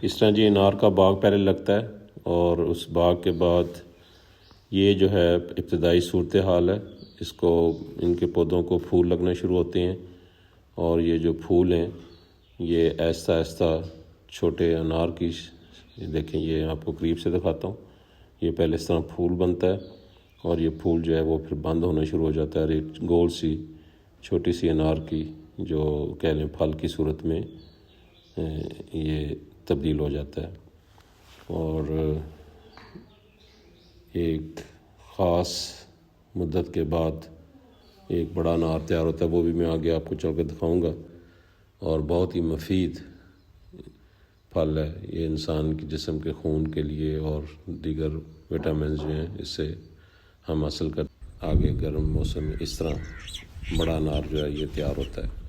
اس طرح جی انار کا باغ پہلے لگتا ہے اور اس باغ کے بعد یہ جو ہے ابتدائی صورتحال ہے. اس کو ان کے پودوں کو پھول لگنا شروع ہوتے ہیں اور یہ جو پھول ہیں یہ آہستہ آہستہ چھوٹے انار کی دیکھیں یہ آپ کو قریب سے دکھاتا ہوں. یہ پہلے اس طرح پھول بنتا ہے اور یہ پھول جو ہے وہ پھر بند ہونا شروع ہو جاتا ہے اور ایک گول سی چھوٹی سی انار کی جو کہہ لیں پھل کی صورت میں یہ تبدیل ہو جاتا ہے. اور ایک خاص مدت کے بعد ایک بڑا انار تیار ہوتا ہے، وہ بھی میں آگے آپ کو چل کے دکھاؤں گا. اور بہت ہی مفید پھل ہے یہ انسان کے جسم کے خون کے لیے اور دیگر وٹامنز جو ہیں اس سے ہم حاصل کر آگے گرم موسم میں اس طرح بڑا انار جو ہے یہ تیار ہوتا ہے.